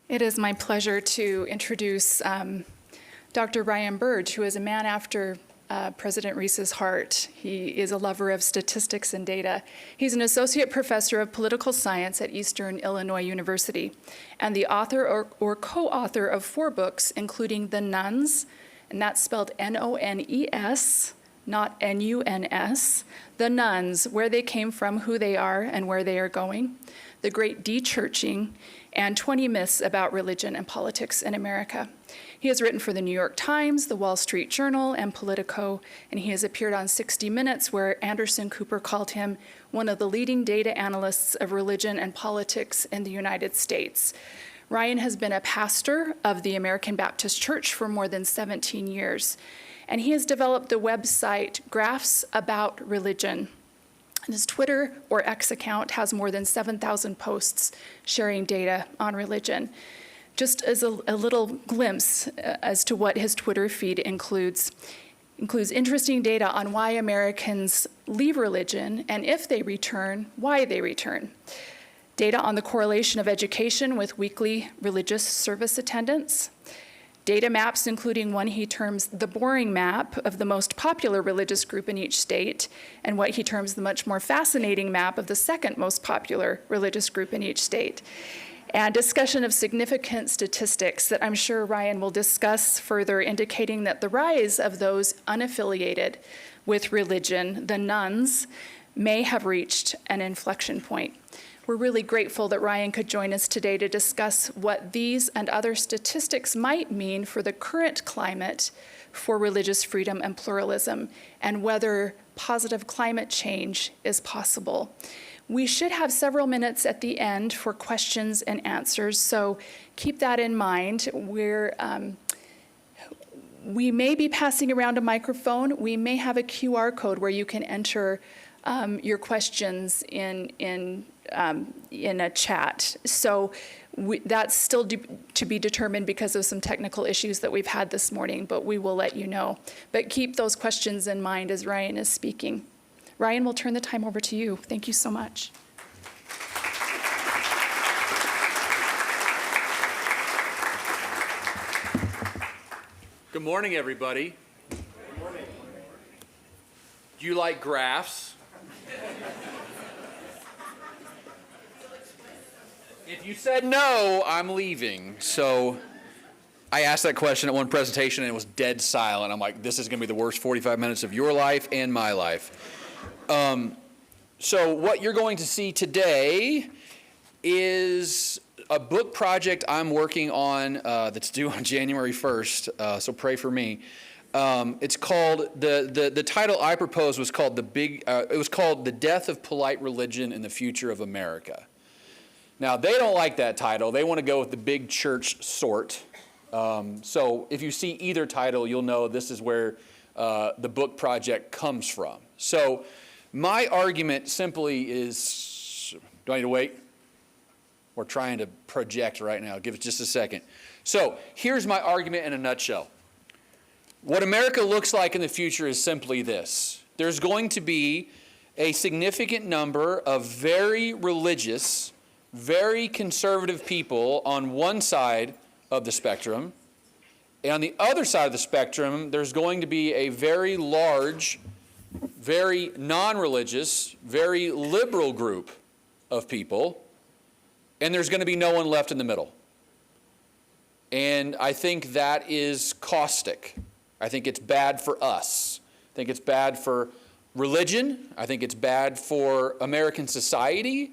It is my pleasure to introduce Dr. Ryan Burge, who is a man after President Reese's heart. He is a lover of statistics and data. He's an associate professor of political science at Eastern Illinois University and the author or co-author of 4 books, including The Nuns, and that's spelled N-O-N-E-S, not N-U-N-S, The Nuns, Where They Came From, Who They Are, and Where They Are Going, The Great De-Churching, and 20 Myths About Religion and Politics in America. He has written for the New York Times, the Wall Street Journal, and Politico, and he has appeared on 60 Minutes, where Anderson Cooper called him one of the leading data analysts of religion and politics in the United States. Ryan has been a pastor of the American Baptist Church for more than 17 years, and he has developed the website Graphs About Religion. And his Twitter or X account has more than 7,000 posts sharing data on religion. Just as a little glimpse as to what his Twitter feed includes interesting data on why Americans leave religion, and if they return, why they return. Data on the correlation of education with weekly religious service attendance. Data maps, including one he terms the boring map of the most popular religious group in each state, and what he terms the much more fascinating map of the second most popular religious group in each state. And discussion of significant statistics that I'm sure Ryan will discuss further, indicating that the rise of those unaffiliated with religion, the nuns, may have reached an inflection point. We're really grateful that Ryan could join us today to discuss what these and other statistics might mean for the current climate for religious freedom and pluralism, and whether positive climate change is possible. We should have several minutes at the end for questions and answers, so keep that in mind. We may be passing around a microphone. We may have a QR code where you can enter your questions in a chat. So that's still to be determined because of some technical issues that we've had this morning, but we will let you know. But keep those questions in mind as Ryan is speaking. Ryan, we'll turn the time over to you. Thank you so much. Good morning, everybody. Good morning. Do you like graphs? If you said no, I'm leaving. So I asked that question at one presentation and it was dead silent. I'm like, this is going to be the worst 45 minutes of your life and my life. So what you're going to see today is a book project I'm working on that's due on January 1st, so pray for me. It's called, the title I proposed was called it was called The Death of Polite Religion and the Future of America. Now, they don't like that title. They want to go with the big church sort. So if you see either title, you'll know this is where the book project comes from. So my argument simply is, do I need to wait? We're trying to project right now. Give it just a second. So here's my argument in a nutshell. What America looks like in the future is simply this. There's going to be a significant number of very religious, very conservative people on one side of the spectrum. And on the other side of the spectrum, there's going to be a very large, very non-religious, very liberal group of people, and there's going to be no one left in the middle. And I think that is caustic. I think it's bad for us. I think it's bad for religion. I think it's bad for American society.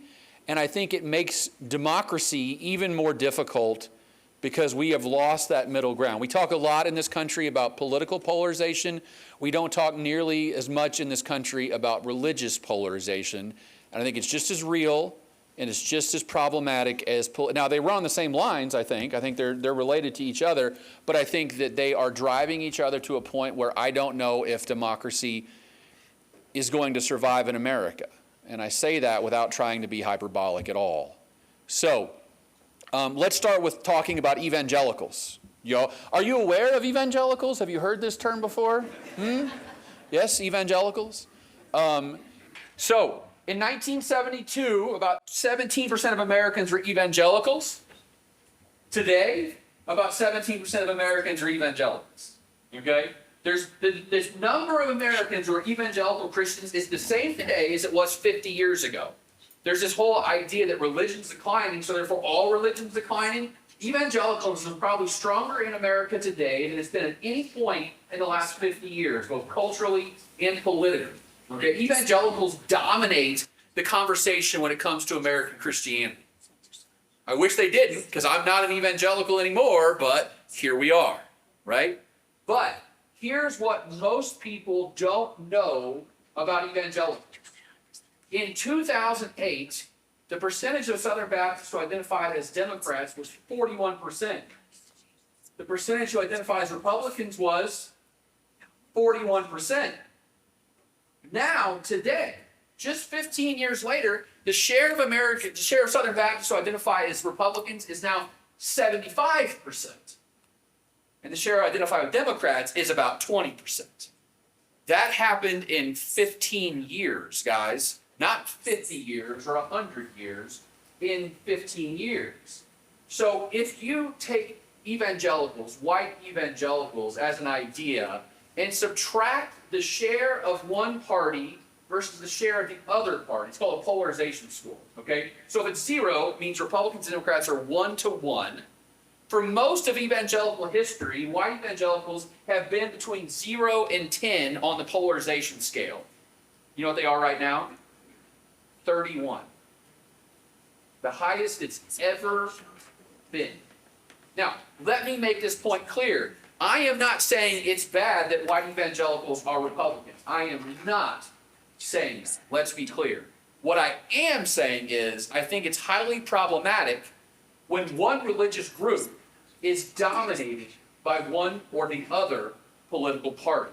And I think it makes democracy even more difficult because we have lost that middle ground. We talk a lot in this country about political polarization. We don't talk nearly as much in this country about religious polarization. And I think it's just as real and it's just as problematic as now they run on the same lines, I think. I think they're related to each other, but I think that they are driving each other to a point where I don't know if democracy is going to survive in America. And I say that without trying to be hyperbolic at all. So let's start with talking about evangelicals. Are you aware of evangelicals? Have you heard this term before? Yes, evangelicals? So in 1972, about 17% of Americans were evangelicals. Today, about 17% of Americans are evangelicals. Okay? There's this number of Americans who are evangelical Christians is the same today as it was 50 years ago. There's this whole idea that religion's declining, so therefore all religion's declining. Evangelicalism is probably stronger in America today than it's been at any point in the last 50 years, both culturally and politically. Okay? Evangelicals dominate the conversation when it comes to American Christianity. I wish they didn't, because I'm not an evangelical anymore, but here we are, right? But here's what most people don't know about evangelicals. In 2008, the percentage of Southern Baptists who identified as Democrats was 41%. The percentage who identified as Republicans was 41%. Now, today, just 15 years later, the share of Southern Baptists who identify as Republicans is now 75%. And the share identified with Democrats is about 20%. That happened in 15 years, guys. Not 50 years or 100 years, in 15 years. So if you take evangelicals, white evangelicals, as an idea, and subtract the share of one party versus the share of the other party, it's called a polarization score, okay? So if it's 0, it means Republicans and Democrats are 1-to-1. For most of evangelical history, white evangelicals have been between 0 and 10 on the polarization scale. You know what they are right now? 31. The highest it's ever been. Now, let me make this point clear. I am not saying it's bad that white evangelicals are Republicans. I am not saying that. Let's be clear. What I am saying is, I think it's highly problematic when one religious group is dominated by one or the other political party.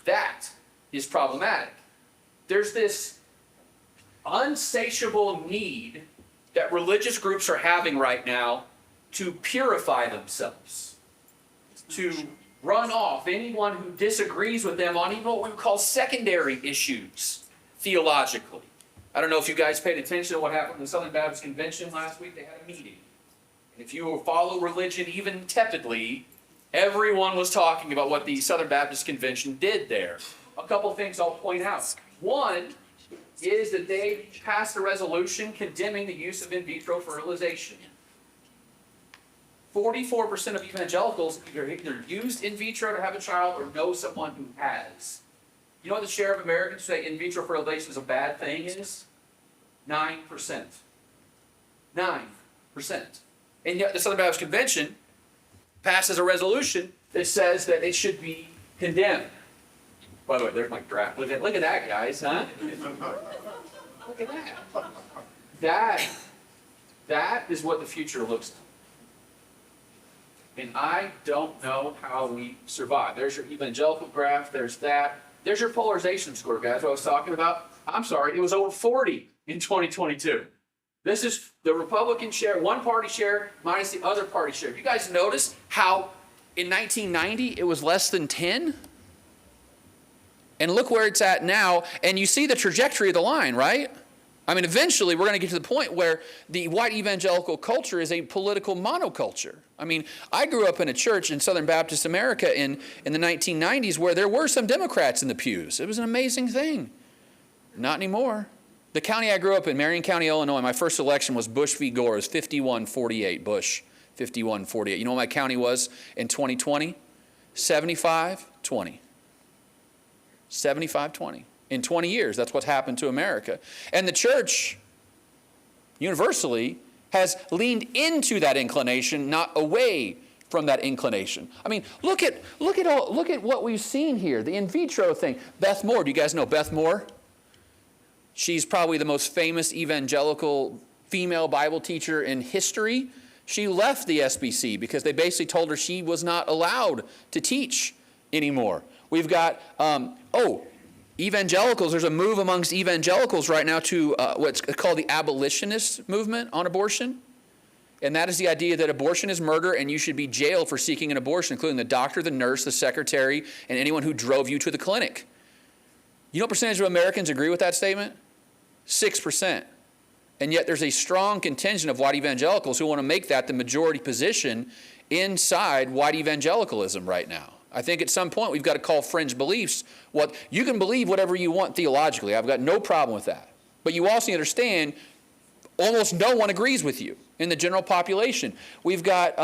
That is problematic. There's this unsatiable need that religious groups are having right now to purify themselves, to run off anyone who disagrees with them on even what we would call secondary issues theologically. I don't know if you guys paid attention to what happened in the Southern Baptist Convention last week. They had a meeting. And if you follow religion even tepidly, everyone was talking about what the Southern Baptist Convention did there. A couple things I'll point out. One is that they passed a resolution condemning the use of in vitro fertilization. 44% of evangelicals either used in vitro to have a child or know someone who has. You know what the share of Americans who say in vitro fertilization is a bad thing is? 9%. 9%. And yet the Southern Baptist Convention passes a resolution that says that it should be condemned. By the way, there's my draft. Look at that, guys, huh? Look at that. That is what the future looks like. And I don't know how we survive. There's your evangelical graph. There's that. There's your polarization score, guys, what I was talking about. I'm sorry, it was over 40 in 2022. This is the Republican share, one party share minus the other party share. You guys notice how in 1990 it was less than 10? And look where it's at now, and you see the trajectory of the line, right? I mean, eventually we're going to get to the point where the white evangelical culture is a political monoculture. I mean, I grew up in a church in Southern Baptist America in the 1990s where there were some Democrats in the pews. It was an amazing thing. Not anymore. The county I grew up in, Marion County, Illinois, my first election was Bush v. Gore. It was 51-48, Bush, 51-48. You know what my county was in 2020? 75-20. 75-20. In 20 years, that's what's happened to America. And the church, universally, has leaned into that inclination, not away from that inclination. I mean, look at what we've seen here, the in vitro thing. Beth Moore, do you guys know Beth Moore? She's probably the most famous evangelical female Bible teacher in history. She left the SBC because they basically told her she was not allowed to teach anymore. We've got, evangelicals, there's a move amongst evangelicals right now to what's called the abolitionist movement on abortion. And that is the idea that abortion is murder and you should be jailed for seeking an abortion, including the doctor, the nurse, the secretary, and anyone who drove you to the clinic. You know what percentage of Americans agree with that statement? 6%. And yet there's a strong contingent of white evangelicals who want to make that the majority position inside white evangelicalism right now. I think at some point we've got to call fringe beliefs what you can believe whatever you want theologically. I've got no problem with that. But you also understand almost no one agrees with you in the general population. We've got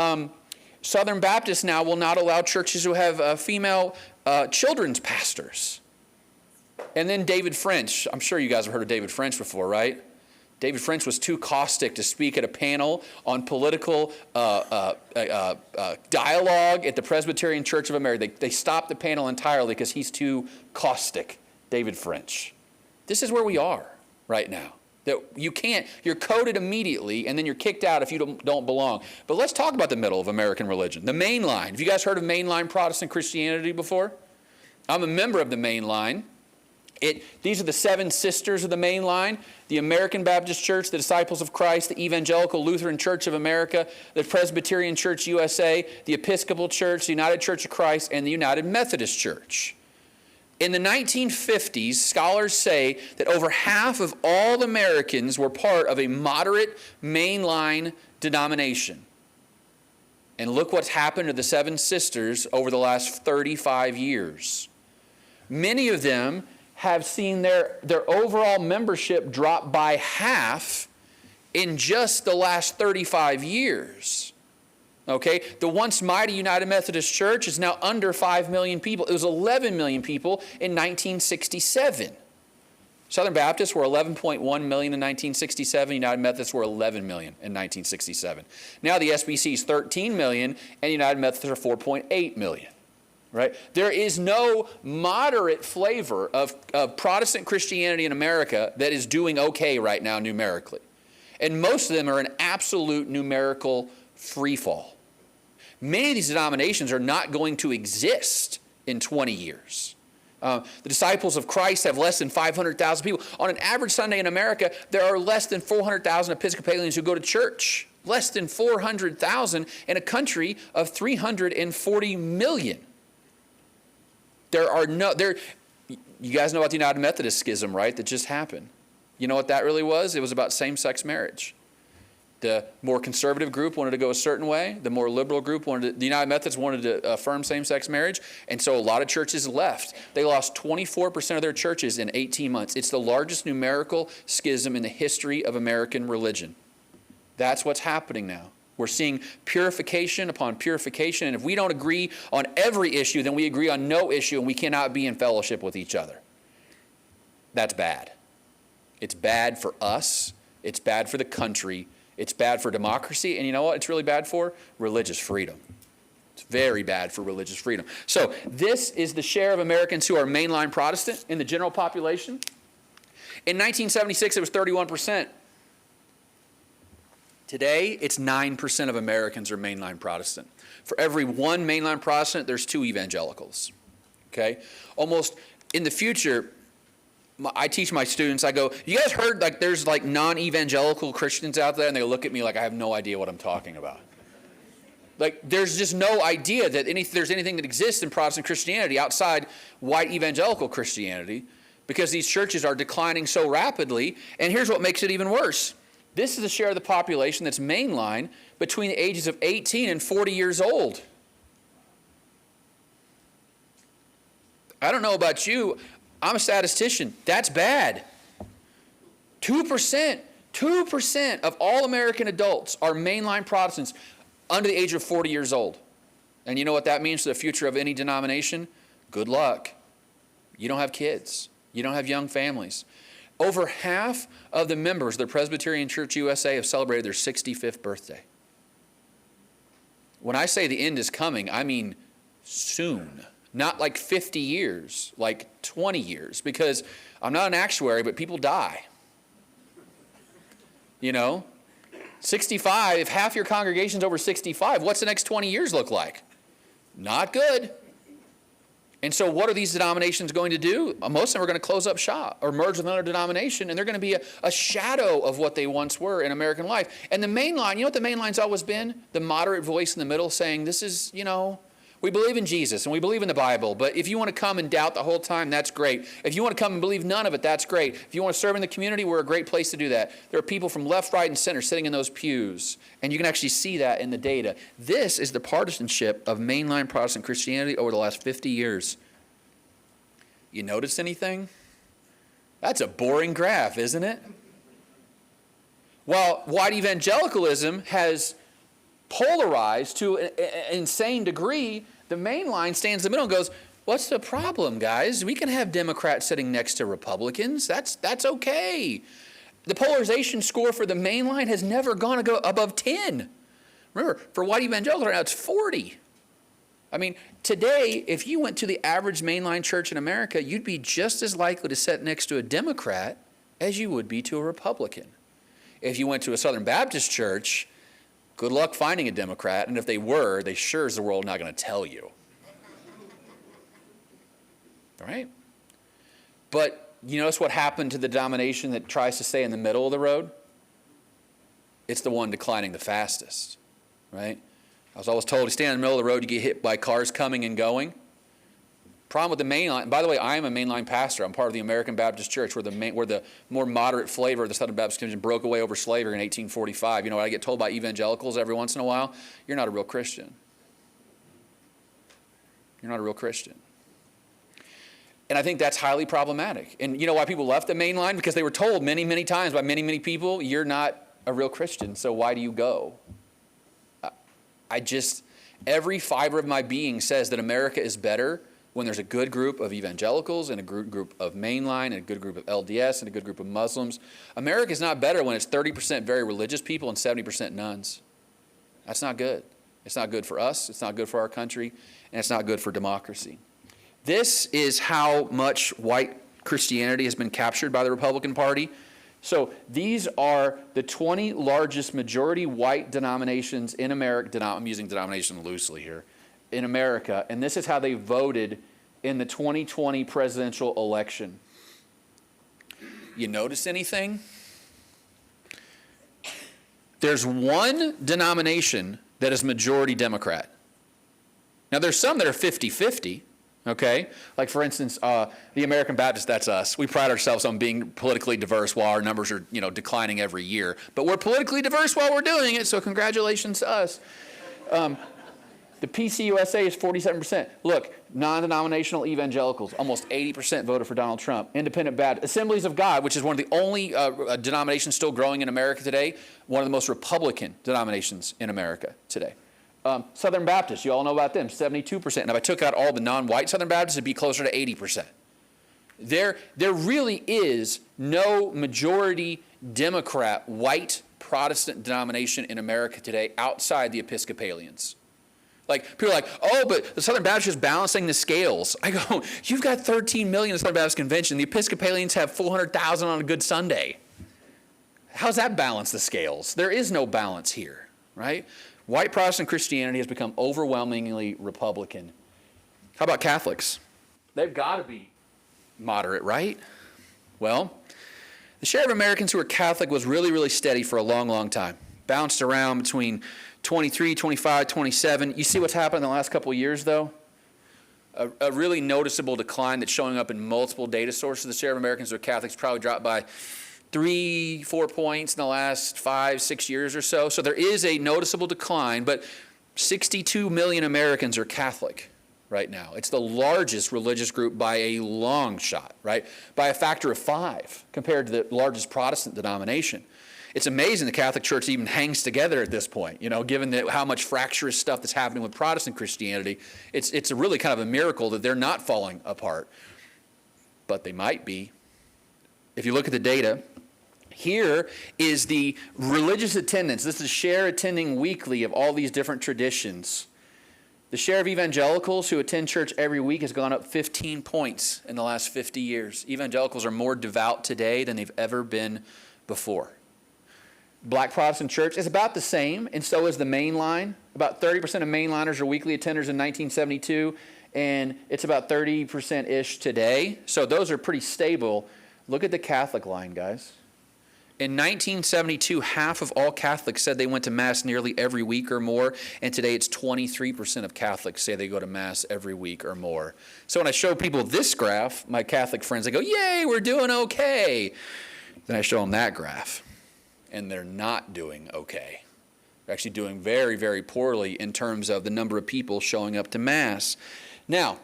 Southern Baptists now will not allow churches who have female children's pastors. And then David French. I'm sure you guys have heard of David French before, right? David French was too caustic to speak at a panel on political dialogue at the Presbyterian Church of America. They stopped the panel entirely because he's too caustic, David French. This is where we are right now. That you can't, you're coded immediately and then you're kicked out if you don't belong. But let's talk about the middle of American religion, the main line. Have you guys heard of mainline Protestant Christianity before? I'm a member of the main line. These are the seven sisters of the main line: the American Baptist Church, the Disciples of Christ, the Evangelical Lutheran Church of America, the Presbyterian Church USA, the Episcopal Church, the United Church of Christ, and the United Methodist Church. In the 1950s, scholars say that over half of all Americans were part of a moderate mainline denomination. And look what's happened to the seven sisters over the last 35 years. Many of them have seen their overall membership drop by half in just the last 35 years. Okay, the once mighty United Methodist Church is now under 5 million people. It was 11 million people in 1967. Southern Baptists were 11.1 million in 1967. United Methodists were 11 million in 1967. Now the SBC is 13 million and United Methodists are 4.8 million. Right? There is no moderate flavor of Protestant Christianity in America that is doing okay right now numerically. And most of them are in absolute numerical free fall. Many of these denominations are not going to exist in 20 years. The Disciples of Christ have less than 500,000 people. On an average Sunday in America, there are less than 400,000 Episcopalians who go to church. Less than 400,000 in a country of 340 million. You guys know about the United Methodist schism, right, that just happened. You know what that really was? It was about same-sex marriage. The more conservative group wanted to go a certain way. The more liberal group the United Methodists wanted to affirm same-sex marriage. And so a lot of churches left. They lost 24% of their churches in 18 months. It's the largest numerical schism in the history of American religion. That's what's happening now. We're seeing purification upon purification, and if we don't agree on every issue, then we agree on no issue, and we cannot be in fellowship with each other. That's bad. It's bad for us. It's bad for the country. It's bad for democracy, and you know what it's really bad for? Religious freedom. It's very bad for religious freedom. So this is the share of Americans who are mainline Protestant in the general population. In 1976, it was 31%. Today, it's 9% of Americans are mainline Protestant. For every one mainline Protestant, there's two evangelicals. Okay? Almost in the future, I teach my students, I go, you guys heard like there's like non-evangelical Christians out there? And they look at me like I have no idea what I'm talking about. Like there's just no idea that there's anything that exists in Protestant Christianity outside white evangelical Christianity, because these churches are declining so rapidly. And here's what makes it even worse. This is a share of the population that's mainline between the ages of 18 and 40 years old. I don't know about you. I'm a statistician. That's bad. 2% of all American adults are mainline Protestants under the age of 40 years old. And you know what that means for the future of any denomination? Good luck. You don't have kids. You don't have young families. Over half of the members of the Presbyterian Church USA have celebrated their 65th birthday. When I say the end is coming, I mean soon. Not like 50 years, like 20 years. Because I'm not an actuary, but people die. You know? 65, if half your congregation's over 65, what's the next 20 years look like? Not good. And so what are these denominations going to do? Most of them are going to close up shop or merge with another denomination, and they're going to be a shadow of what they once were in American life. And the main line, you know what the main line's always been? The moderate voice in the middle saying, this is, We believe in Jesus and we believe in the Bible, but if you want to come and doubt the whole time, that's great. If you want to come and believe none of it, that's great. If you want to serve in the community, we're a great place to do that. There are people from left, right, and center sitting in those pews, and you can actually see that in the data. This is the partisanship of mainline Protestant Christianity over the last 50 years. You notice anything? That's a boring graph, isn't it? While white evangelicalism has polarized to an insane degree, the main line stands in the middle and goes, what's the problem, guys? We can have Democrats sitting next to Republicans. That's okay. The polarization score for the main line has never gone above 10. Remember, for white evangelicals right now, it's 40. I mean, today, if you went to the average mainline church in America, you'd be just as likely to sit next to a Democrat as you would be to a Republican. If you went to a Southern Baptist church, good luck finding a Democrat, and if they were, they sure as the world not going to tell you. All right? But you notice what happened to the denomination that tries to stay in the middle of the road? It's the one declining the fastest, right? I was always told to stand in the middle of the road, you get hit by cars coming and going. Problem with the mainline, by the way, I am a mainline pastor. I'm part of the American Baptist Church where the more moderate flavor of the Southern Baptist Convention broke away over slavery in 1845. You know what I get told by evangelicals every once in a while? You're not a real Christian. You're not a real Christian. And I think that's highly problematic. And you know why people left the mainline? Because they were told many, many times by many, many people, you're not a real Christian, so why do you go? Every fiber of my being says that America is better when there's a good group of evangelicals and a good group of mainline and a good group of LDS and a good group of Muslims. America is not better when it's 30% very religious people and 70% nuns. That's not good. It's not good for us. It's not good for our country. And it's not good for democracy. This is how much white Christianity has been captured by the Republican Party. So these are the 20 largest majority white denominations in America. I'm using denomination loosely here. In America, and this is how they voted in the 2020 presidential election. You notice anything? There's one denomination that is majority Democrat. Now there's some that are 50-50, okay? Like for instance, the American Baptist, that's us. We pride ourselves on being politically diverse while our numbers are, declining every year. But we're politically diverse while we're doing it, so congratulations to us. The PCUSA is 47%. Look, non-denominational evangelicals, almost 80% voted for Donald Trump. Independent Baptist, Assemblies of God, which is one of the only denominations still growing in America today, one of the most Republican denominations in America today. Southern Baptists, you all know about them, 72%. And if I took out all the non-white Southern Baptists, it'd be closer to 80%. There really is no majority Democrat, white Protestant denomination in America today outside the Episcopalians. Like, people are like, oh, but the Southern Baptist is balancing the scales. I go, you've got 13 million in the Southern Baptist Convention. The Episcopalians have 400,000 on a good Sunday. How's that balance the scales? There is no balance here, right? White Protestant Christianity has become overwhelmingly Republican. How about Catholics? They've got to be moderate, right? Well, the share of Americans who are Catholic was really, really steady for a long, long time. Bounced around between 23, 25, 27. You see what's happened in the last couple of years, though? A really noticeable decline that's showing up in multiple data sources. The share of Americans who are Catholics probably dropped by 3-4 points in the last 5-6 years or so. So there is a noticeable decline, but 62 million Americans are Catholic right now. It's the largest religious group by a long shot, right? By a factor of 5 compared to the largest Protestant denomination. It's amazing the Catholic Church even hangs together at this point, given how much fractious stuff that's happening with Protestant Christianity. It's a really kind of a miracle that they're not falling apart. But they might be. If you look at the data, here is the religious attendance. This is share attending weekly of all these different traditions. The share of evangelicals who attend church every week has gone up 15 points in the last 50 years. Evangelicals are more devout today than they've ever been before. Black Protestant church is about the same, and so is the mainline. About 30% of mainliners are weekly attenders in 1972, and it's about 30%-ish today. So those are pretty stable. Look at the Catholic line, guys. In 1972, half of all Catholics said they went to Mass nearly every week or more, and today it's 23% of Catholics say they go to Mass every week or more. So when I show people this graph, my Catholic friends, they go, yay, we're doing okay. Then I show them that graph, and they're not doing okay. They're actually doing very, very poorly in terms of the number of people showing up to Mass. Now,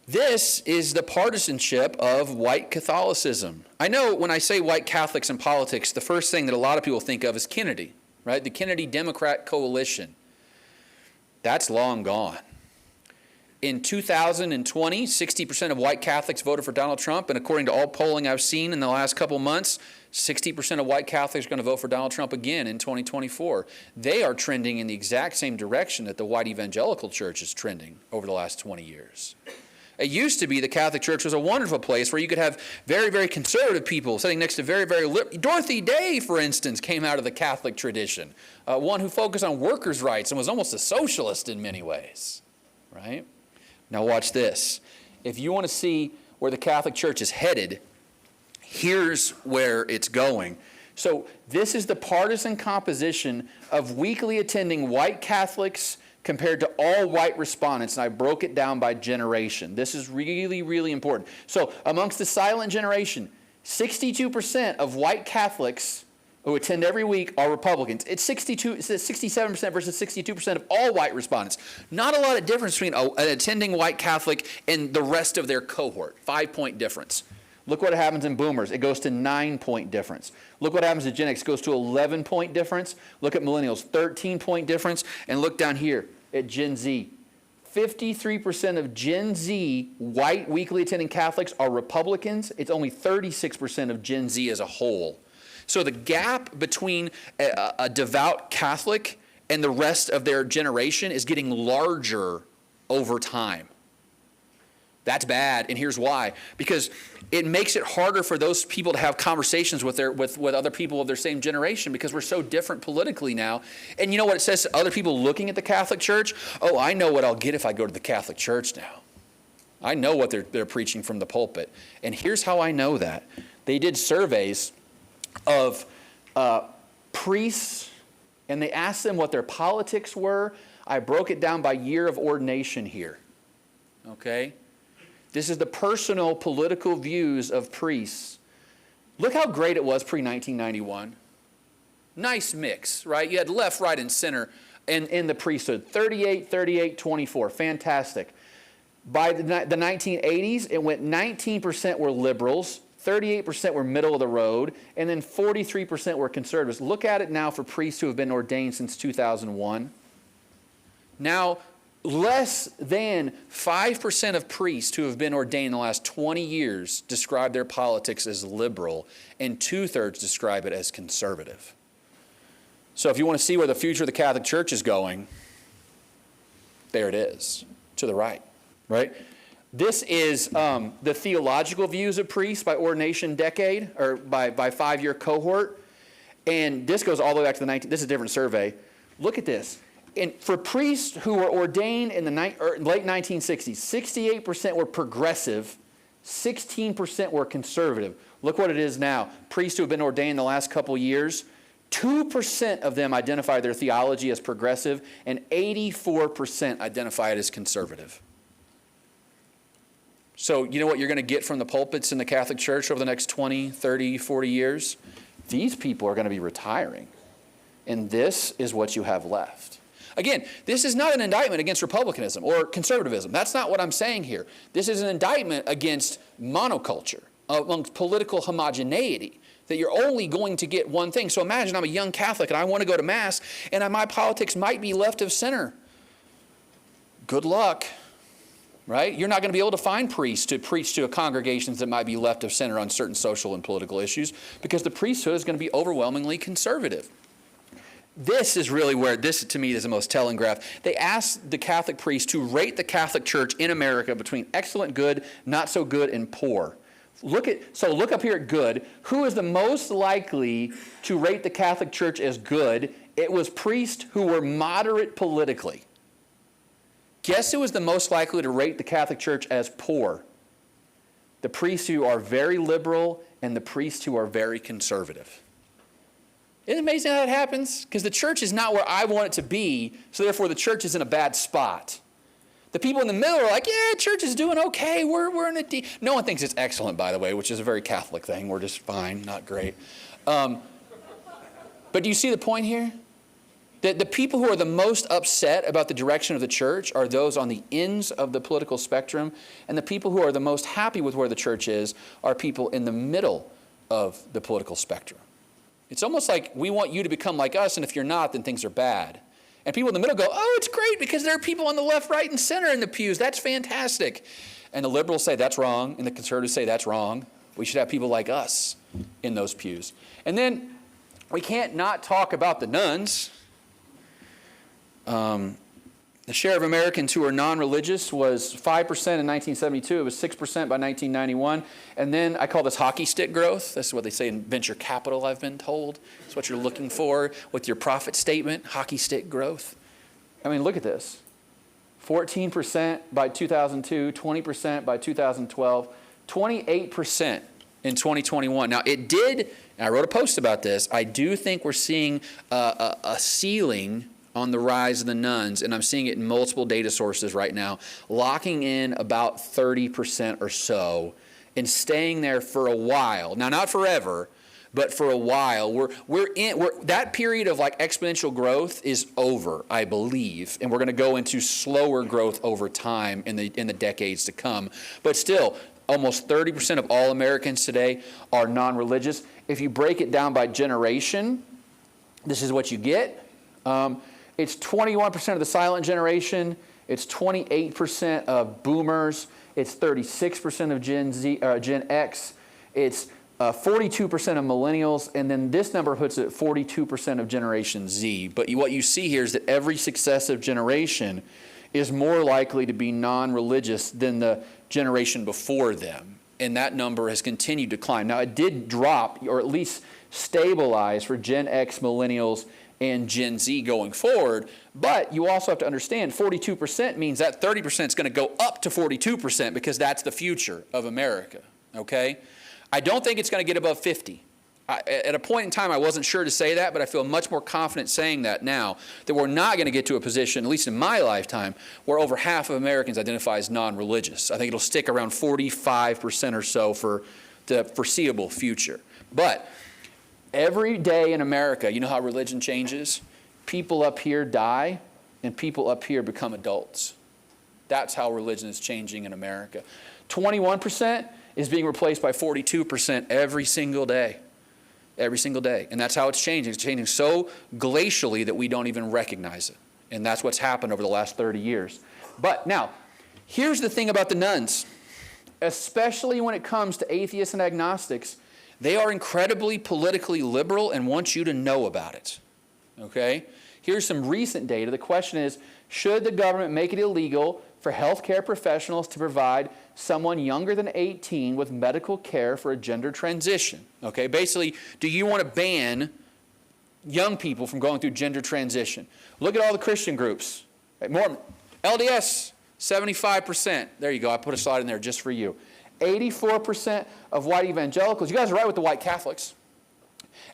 this is the partisanship of white Catholicism. I know when I say white Catholics in politics, the first thing that a lot of people think of is Kennedy, right? The Kennedy Democrat coalition. That's long gone. In 2020, 60% of white Catholics voted for Donald Trump, and according to all polling I've seen in the last couple months, 60% of white Catholics are going to vote for Donald Trump again in 2024. They are trending in the exact same direction that the white evangelical church is trending over the last 20 years. It used to be the Catholic Church was a wonderful place where you could have very, very conservative people sitting next to very, very Dorothy Day, for instance, came out of the Catholic tradition, one who focused on workers' rights and was almost a socialist in many ways, right? Now watch this. If you want to see where the Catholic Church is headed, here's where it's going. So this is the partisan composition of weekly attending white Catholics compared to all white respondents, and I broke it down by generation. This is really, really important. So amongst the silent generation, 62% of white Catholics who attend every week are Republicans. It's 67% versus 62% of all white respondents. Not a lot of difference between an attending white Catholic and the rest of their cohort. 5-point difference. Look what happens in boomers. It goes to 9-point difference. Look what happens to Gen X. It goes to 11-point difference. Look at millennials, 13-point difference. And look down here at Gen Z. 53% of Gen Z white weekly attending Catholics are Republicans. It's only 36% of Gen Z as a whole. So the gap between a devout Catholic and the rest of their generation is getting larger over time. That's bad, and here's why. Because it makes it harder for those people to have conversations with other people of their same generation, because we're so different politically now. And you know what it says to other people looking at the Catholic Church? Oh, I know what I'll get if I go to the Catholic Church now. I know what they're preaching from the pulpit. And here's how I know that. They did surveys of priests, and they asked them what their politics were. I broke it down by year of ordination here. Okay? This is the personal political views of priests. Look how great it was pre-1991. Nice mix, right? You had left, right, and center in the priesthood. 38, 38, 24. Fantastic. By the 1980s, it went 19% were liberals, 38% were middle of the road, and then 43% were conservatives. Look at it now for priests who have been ordained since 2001. Now, less than 5% of priests who have been ordained in the last 20 years describe their politics as liberal, and 2/3 describe it as conservative. So if you want to see where the future of the Catholic Church is going, there it is, to the right, right? This is the theological views of priests by ordination decade, or by 5-year cohort. And this goes all the way back to this is a different survey. Look at this. And for priests who were ordained in the late 1960s, 68% were progressive, 16% were conservative. Look what it is now. Priests who have been ordained in the last couple years, 2% of them identify their theology as progressive, and 84% identify it as conservative. So you know what you're going to get from the pulpits in the Catholic Church over the next 20, 30, 40 years? These people are going to be retiring. And this is what you have left. Again, this is not an indictment against republicanism or conservatism. That's not what I'm saying here. This is an indictment against monoculture, amongst political homogeneity, that you're only going to get one thing. So imagine I'm a young Catholic and I want to go to Mass, and my politics might be left of center. Good luck, right? You're not going to be able to find priests to preach to congregations that might be left of center on certain social and political issues, because the priesthood is going to be overwhelmingly conservative. This is really where, this to me is the most telling graph. They asked the Catholic priests to rate the Catholic Church in America between excellent, good, not so good, and poor. Look up here at good. Who is the most likely to rate the Catholic Church as good? It was priests who were moderate politically. Guess who was the most likely to rate the Catholic Church as poor? The priests who are very liberal and the priests who are very conservative. Isn't it amazing how that happens? Because the church is not where I want it to be, so therefore the church is in a bad spot. The people in the middle are like, yeah, church is doing okay. We're in a no one thinks it's excellent, by the way, which is a very Catholic thing. We're just fine, not great. But do you see the point here? That the people who are the most upset about the direction of the church are those on the ends of the political spectrum, and the people who are the most happy with where the church is are people in the middle of the political spectrum. It's almost like we want you to become like us, and if you're not, then things are bad. And people in the middle go, oh, it's great because there are people on the left, right, and center in the pews. That's fantastic. And the liberals say that's wrong, and the conservatives say that's wrong. We should have people like us in those pews. And then we can't not talk about the nuns. The share of Americans who are non-religious was 5% in 1972. It was 6% by 1991. And then I call this hockey stick growth. That's what they say in venture capital, I've been told. It's what you're looking for with your profit statement, hockey stick growth. I mean, look at this. 14% by 2002, 20% by 2012, 28% in 2021. Now, it did, and I wrote a post about this, I do think we're seeing a ceiling on the rise of the nuns, and I'm seeing it in multiple data sources right now, locking in about 30% or so and staying there for a while. Now, not forever, but for a while. That period of like exponential growth is over, I believe, and we're going to go into slower growth over time in the decades to come. But still, almost 30% of all Americans today are non-religious. If you break it down by generation, this is what you get. It's 21% of the silent generation. It's 28% of boomers. It's 36% of Gen X. It's 42% of millennials. And then this number puts it at 42% of Generation Z. But what you see here is that every successive generation is more likely to be non-religious than the generation before them. And that number has continued to climb. Now, it did drop, or at least stabilize, for Gen X, millennials, and Gen Z going forward, but you also have to understand 42% means that 30% is going to go up to 42% because that's the future of America, okay? I don't think it's going to get above 50. At a point in time, I wasn't sure to say that, but I feel much more confident saying that now, that we're not going to get to a position, at least in my lifetime, where over half of Americans identify as non-religious. I think it'll stick around 45% or so for the foreseeable future. But every day in America, you know how religion changes? People up here die, and people up here become adults. That's how religion is changing in America. 21% is being replaced by 42% every single day. Every single day. And that's how it's changing. It's changing so glacially that we don't even recognize it. And that's what's happened over the last 30 years. But now, here's the thing about the nuns. Especially when it comes to atheists and agnostics, they are incredibly politically liberal and want you to know about it, okay? Here's some recent data. The question is, should the government make it illegal for healthcare professionals to provide someone younger than 18 with medical care for a gender transition? Okay, basically, do you want to ban young people from going through gender transition? Look at all the Christian groups. Mormon, LDS, 75%. There you go, I put a slide in there just for you. 84% of white evangelicals. You guys are right with the white Catholics.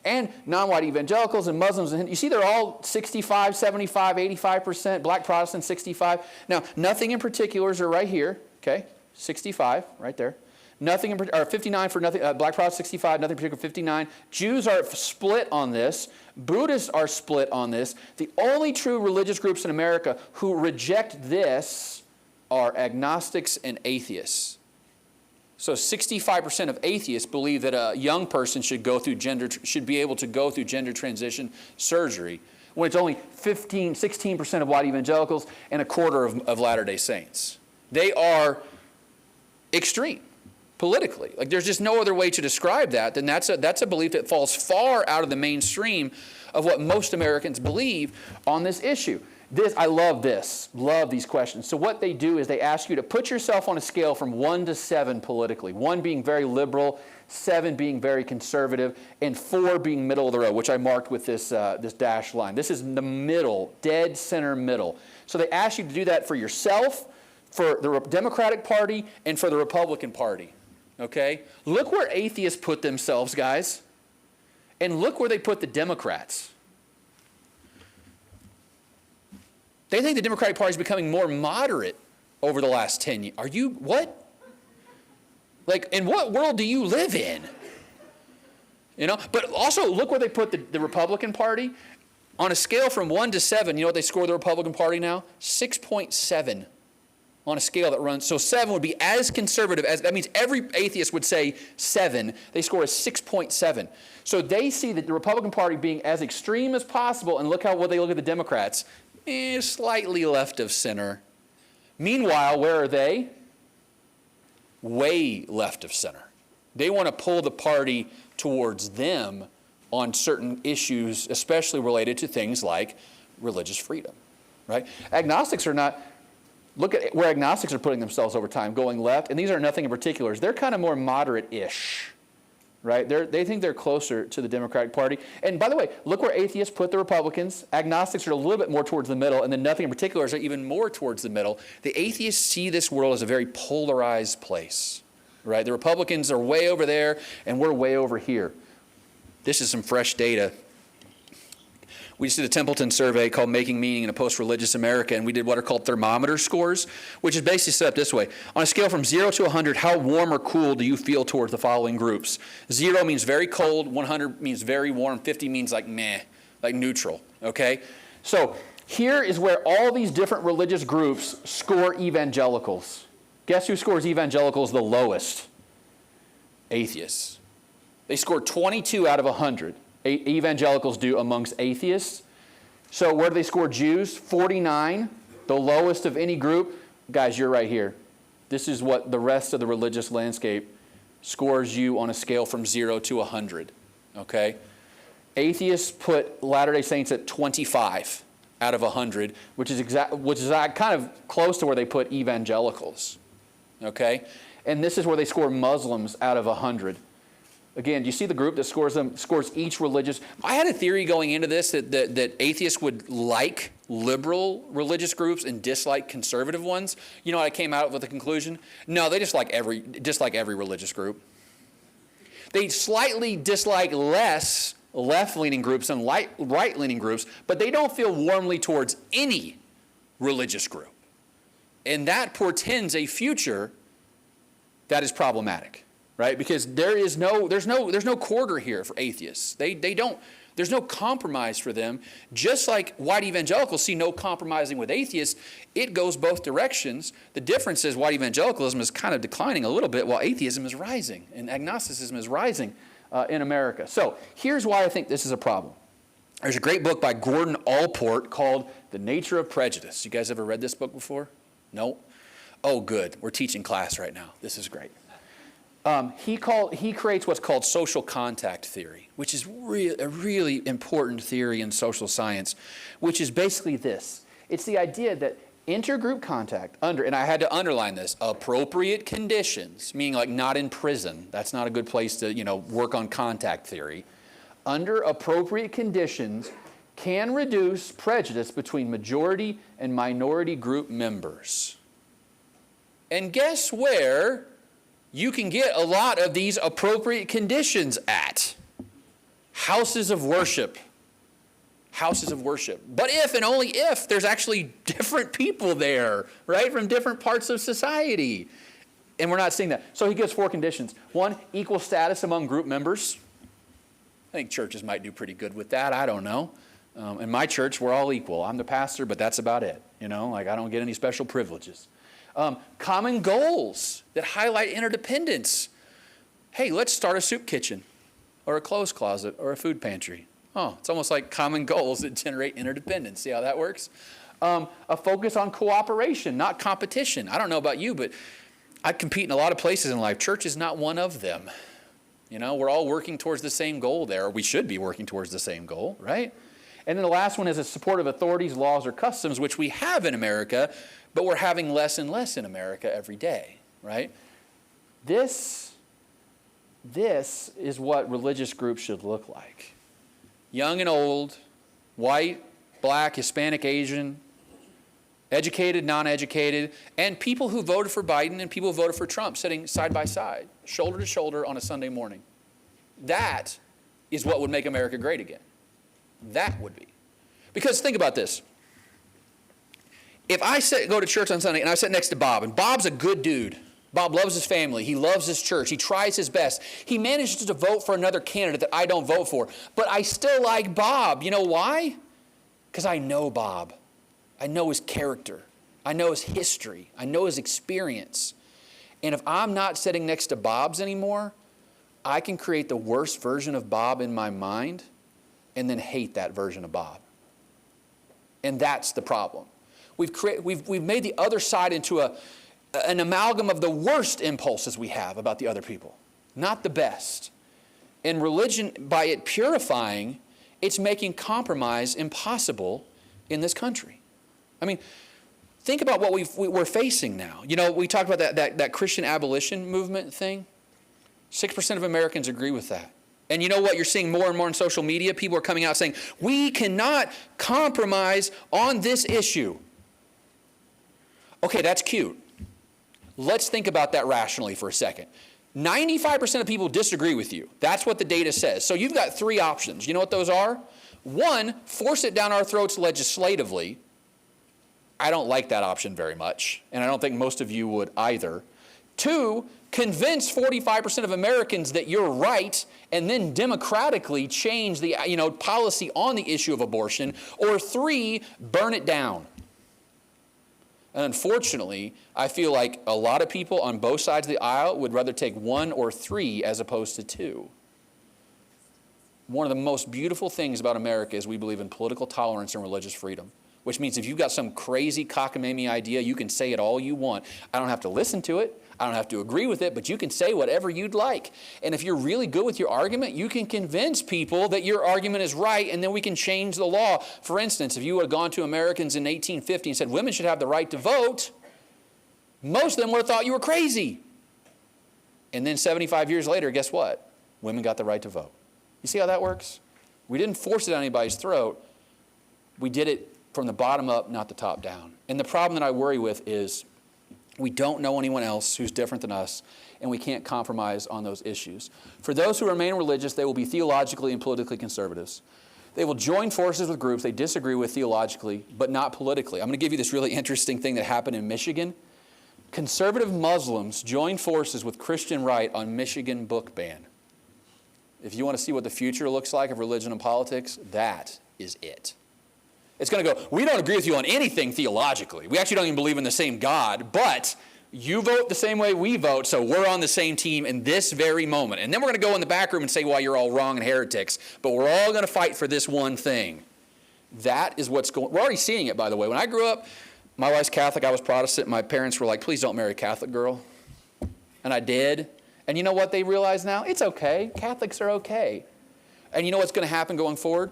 And non-white evangelicals and Muslims. And you see they're all 65, 75, 85%. Black Protestants, 65. Now, nothing in particulars are right here. Okay, 65, right there. Nothing in, or 59 for nothing. Black Protestants, 65, nothing in particular, 59. Jews are split on this. Buddhists are split on this. The only true religious groups in America who reject this are agnostics and atheists. So 65% of atheists believe that a young person should be able to go through gender transition surgery, when it's only 16% of white evangelicals and a quarter of Latter-day Saints. They are extreme politically. Like, there's just no other way to describe that than that's a belief that falls far out of the mainstream of what most Americans believe on this issue. I love these questions. So what they do is they ask you to put yourself on a scale from 1 to 7 politically. 1 being very liberal, 7 being very conservative, and 4 being middle of the road, which I marked with this dashed line. This is the middle, dead center middle. So they ask you to do that for yourself, for the Democratic Party, and for the Republican Party. Okay? Look where atheists put themselves, guys. And look where they put the Democrats. They think the Democratic Party is becoming more moderate over the last 10 years. Are you, what? Like, in what world do you live in? You know, but also look where they put the Republican Party. On a scale from 1 to 7, you know what they score the Republican Party now? 6.7 on a scale that runs. So 7 would be as conservative as, that means every atheist would say 7. They score a 6.7. So they see the Republican Party being as extreme as possible, and look how well they look at the Democrats. Slightly left of center. Meanwhile, where are they? Way left of center. They want to pull the party towards them on certain issues, especially related to things like religious freedom, right? Agnostics are not, look at where agnostics are putting themselves over time, going left, and these are nothing in particular. They're kind of more moderate-ish, right? They think they're closer to the Democratic Party. And by the way, look where atheists put the Republicans. Agnostics are a little bit more towards the middle, and then nothing in particular are even more towards the middle. The atheists see this world as a very polarized place, right? The Republicans are way over there, and we're way over here. This is some fresh data. We just did a Templeton survey called Making Meaning in a Post-Religious America, and we did what are called thermometer scores, which is basically set up this way. On a scale from 0 to 100, how warm or cool do you feel towards the following groups? 0 means very cold, 100 means very warm, 50 means like meh, like neutral, okay? So here is where all these different religious groups score evangelicals. Guess who scores evangelicals the lowest? Atheists. They score 22 out of 100. Evangelicals do amongst atheists. So where do they score Jews? 49, the lowest of any group. Guys, you're right here. This is what the rest of the religious landscape scores you on a scale from 0 to 100. Okay? Atheists put Latter-day Saints at 25 out of 100, which is kind of close to where they put evangelicals. Okay? And this is where they score Muslims out of 100. Again, do you see the group that scores each religious? I had a theory going into this that atheists would like liberal religious groups and dislike conservative ones. You know what I came out with the conclusion? No, they dislike every religious group. They slightly dislike less left-leaning groups and right-leaning groups, but they don't feel warmly towards any religious group. And that portends a future that is problematic. Right? Because there's no quarter here for atheists. There's no compromise for them. Just like white evangelicals see no compromising with atheists, it goes both directions. The difference is white evangelicalism is kind of declining a little bit while atheism is rising and agnosticism is rising in America. So here's why I think this is a problem. There's a great book by Gordon Allport called The Nature of Prejudice. You guys ever read this book before? No? Oh, good. We're teaching class right now. This is great. He creates what's called social contact theory, which is a really important theory in social science, which is basically this. It's the idea that intergroup contact and I had to underline this, appropriate conditions, meaning like not in prison. That's not a good place to, work on contact theory. Under appropriate conditions can reduce prejudice between majority and minority group members. And guess where you can get a lot of these appropriate conditions at? Houses of worship. Houses of worship. But if and only if there's actually different people there, right, from different parts of society. And we're not seeing that. So he gives 4 conditions. 1, equal status among group members. I think churches might do pretty good with that. I don't know. In my church, we're all equal. I'm the pastor, but that's about it. I don't get any special privileges. Common goals that highlight interdependence. Hey, let's start a soup kitchen or a clothes closet or a food pantry. Oh, it's almost like common goals that generate interdependence. See how that works? A focus on cooperation, not competition. I don't know about you, but I compete in a lot of places in life. Church is not one of them. We're all working towards the same goal there. Or we should be working towards the same goal, right? And then the last one is a support of authorities, laws, or customs, which we have in America, but we're having less and less in America every day, right? This is what religious groups should look like. Young and old, white, black, Hispanic, Asian, educated, non-educated, and people who voted for Biden and people who voted for Trump sitting side by side, shoulder to shoulder on a Sunday morning. That is what would make America great again. That would be. Because think about this. If I go to church on Sunday and I sit next to Bob, and Bob's a good dude. Bob loves his family. He loves his church. He tries his best. He manages to vote for another candidate that I don't vote for. But I still like Bob. You know why? Because I know Bob. I know his character. I know his history. I know his experience. And if I'm not sitting next to Bob's anymore, I can create the worst version of Bob in my mind and then hate that version of Bob. And that's the problem. We've made the other side into an amalgam of the worst impulses we have about the other people, not the best. And religion, by it purifying, it's making compromise impossible in this country. I mean, think about what we're facing now. You know, we talked about that Christian abolition movement thing. 6% of Americans agree with that. And you know what? You're seeing more and more on social media. People are coming out saying, we cannot compromise on this issue. Okay, that's cute. Let's think about that rationally for a second. 95% of people disagree with you. That's what the data says. So you've got three options. You know what those are? One, force it down our throats legislatively. I don't like that option very much, and I don't think most of you would either. Two, convince 45% of Americans that you're right, and then democratically change the policy on the issue of abortion. Or three, burn it down. And unfortunately, I feel like a lot of people on both sides of the aisle would rather take one or three as opposed to two. One of the most beautiful things about America is we believe in political tolerance and religious freedom, which means if you've got some crazy cockamamie idea, you can say it all you want. I don't have to listen to it. I don't have to agree with it, but you can say whatever you'd like. And if you're really good with your argument, you can convince people that your argument is right, and then we can change the law. For instance, if you would have gone to Americans in 1850 and said women should have the right to vote, most of them would have thought you were crazy. And then 75 years later, guess what? Women got the right to vote. You see how that works? We didn't force it down anybody's throat. We did it from the bottom up, not the top down. And the problem that I worry with is we don't know anyone else who's different than us, and we can't compromise on those issues. For those who remain religious, they will be theologically and politically conservatives. They will join forces with groups they disagree with theologically, but not politically. I'm going to give you this really interesting thing that happened in Michigan. Conservative Muslims joined forces with Christian right on Michigan book ban. If you want to see what the future looks like of religion and politics, that is it. It's going to go, we don't agree with you on anything theologically. We actually don't even believe in the same God, but you vote the same way we vote, so we're on the same team in this very moment. And then we're going to go in the back room and say why you're all wrong and heretics, but we're all going to fight for this one thing. That is what's going on. We're already seeing it, by the way. When I grew up, my wife's Catholic, I was Protestant. My parents were like, please don't marry a Catholic girl. And I did. And you know what they realize now? It's okay. Catholics are okay. And you know what's going to happen going forward?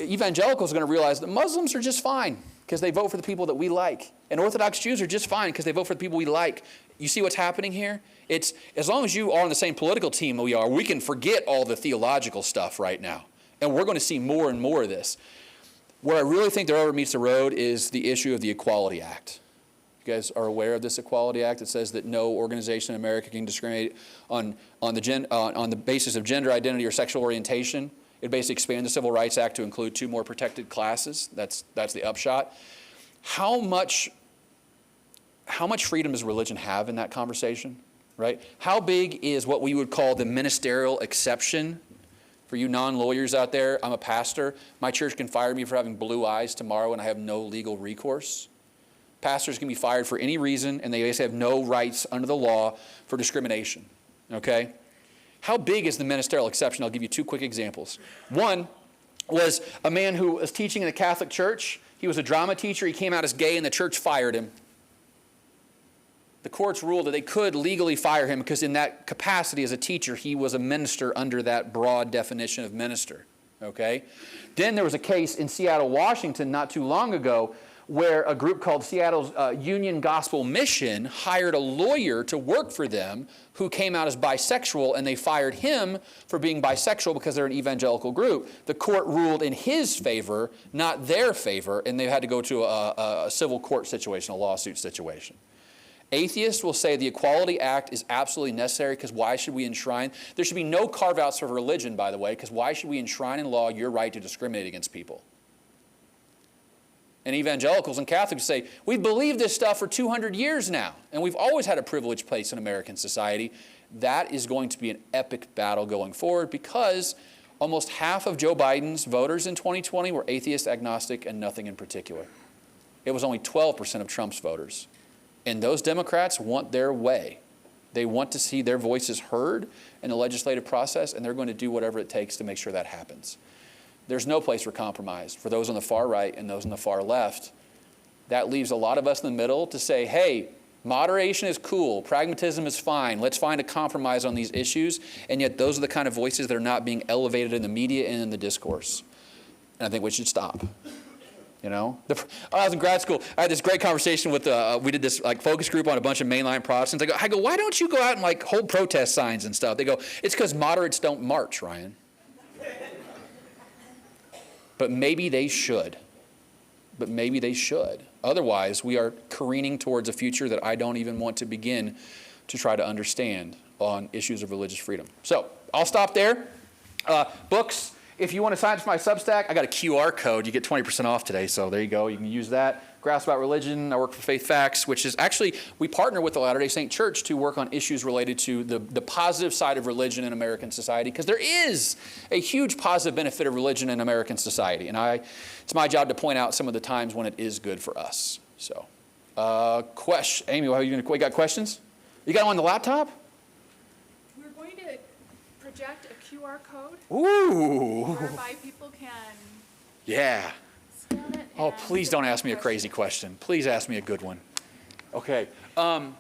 Evangelicals are going to realize that Muslims are just fine because they vote for the people that we like. And Orthodox Jews are just fine because they vote for the people we like. You see what's happening here? It's as long as you are on the same political team we are, we can forget all the theological stuff right now. And we're going to see more and more of this. Where I really think the rubber meets the road is the issue of the Equality Act. You guys are aware of this Equality Act? It says that no organization in America can discriminate on the basis of gender identity or sexual orientation. It basically expands the Civil Rights Act to include 2 more protected classes. That's the upshot. How much freedom does religion have in that conversation, right? How big is what we would call the ministerial exception? For you non-lawyers out there, I'm a pastor. My church can fire me for having blue eyes tomorrow and I have no legal recourse. Pastors can be fired for any reason, and they basically have no rights under the law for discrimination, okay? How big is the ministerial exception? I'll give you 2 quick examples. One was a man who was teaching in a Catholic church. He was a drama teacher. He came out as gay, and the church fired him. The courts ruled that they could legally fire him because in that capacity as a teacher, he was a minister under that broad definition of minister, okay? Then there was a case in Seattle, Washington, not too long ago, where a group called Seattle's Union Gospel Mission hired a lawyer to work for them who came out as bisexual, and they fired him for being bisexual because they're an evangelical group. The court ruled in his favor, not their favor, and they had to go to a civil court situation, a lawsuit situation. Atheists will say the Equality Act is absolutely necessary because why should we enshrine? There should be no carve-outs for religion, by the way, because why should we enshrine in law your right to discriminate against people? And evangelicals and Catholics say, we've believed this stuff for 200 years now, and we've always had a privileged place in American society. That is going to be an epic battle going forward because almost half of Joe Biden's voters in 2020 were atheist, agnostic, and nothing in particular. It was only 12% of Trump's voters. And those Democrats want their way. They want to see their voices heard in the legislative process, and they're going to do whatever it takes to make sure that happens. There's no place for compromise for those on the far right and those on the far left. That leaves a lot of us in the middle to say, hey, moderation is cool, pragmatism is fine, let's find a compromise on these issues, and yet those are the kind of voices that are not being elevated in the media and in the discourse. And I think we should stop. You know, when I was in grad school, I had this great conversation with, we did this like focus group on a bunch of mainline Protestants. I go, why don't you go out and like hold protest signs and stuff? They go, it's because moderates don't march, Ryan. But maybe they should. But maybe they should. Otherwise, we are careening towards a future that I don't even want to begin to try to understand on issues of religious freedom. So I'll stop there. Books. If you want to sign up for my Substack, I got a QR code. You get 20% off today, so there you go. You can use that. Graphs About Religion. I work for Faith Facts, which is actually, we partner with the Latter-day Saint Church to work on issues related to the positive side of religion in American society, because there is a huge positive benefit of religion in American society. And it's my job to point out some of the times when it is good for us. So, Amy, we got questions? You got them on the laptop? We're going to project a QR code. Ooh. Whereby people can Yeah. scan it. Oh, and please don't submit ask me a crazy question. Please ask me a good one. Okay. One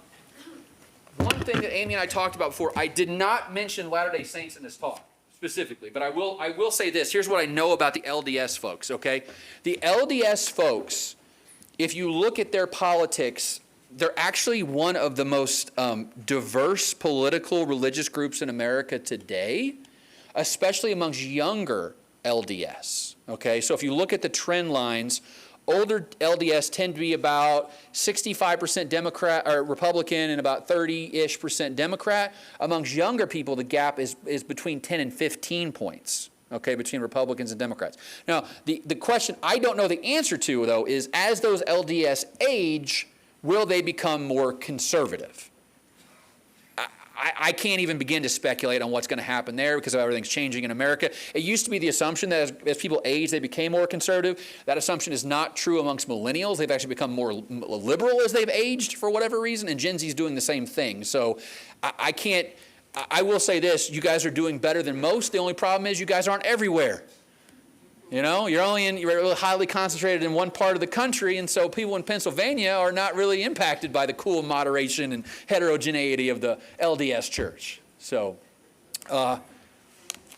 thing that Amy and I talked about before, I did not mention Latter-day Saints in this talk specifically, but I will say this. Here's what I know about the LDS folks, okay? The LDS folks, if you look at their politics, they're actually one of the most diverse political religious groups in America today, especially amongst younger LDS, okay? So if you look at the trend lines, older LDS tend to be about 65% Democrat or Republican and about 30-ish% Democrat. Amongst younger people, the gap is between 10 and 15 points, okay, between Republicans and Democrats. Now, the question I don't know the answer to, though, is as those LDS age, will they become more conservative? I can't even begin to speculate on what's going to happen there because everything's changing in America. It used to be the assumption that as people age, they became more conservative. That assumption is not true amongst millennials. They've actually become more liberal as they've aged for whatever reason, and Gen Z is doing the same thing. So I will say this, you guys are doing better than most. The only problem is you guys aren't everywhere. You know, you're really highly concentrated in one part of the country, and so people in Pennsylvania are not really impacted by the cool moderation and heterogeneity of the LDS church. So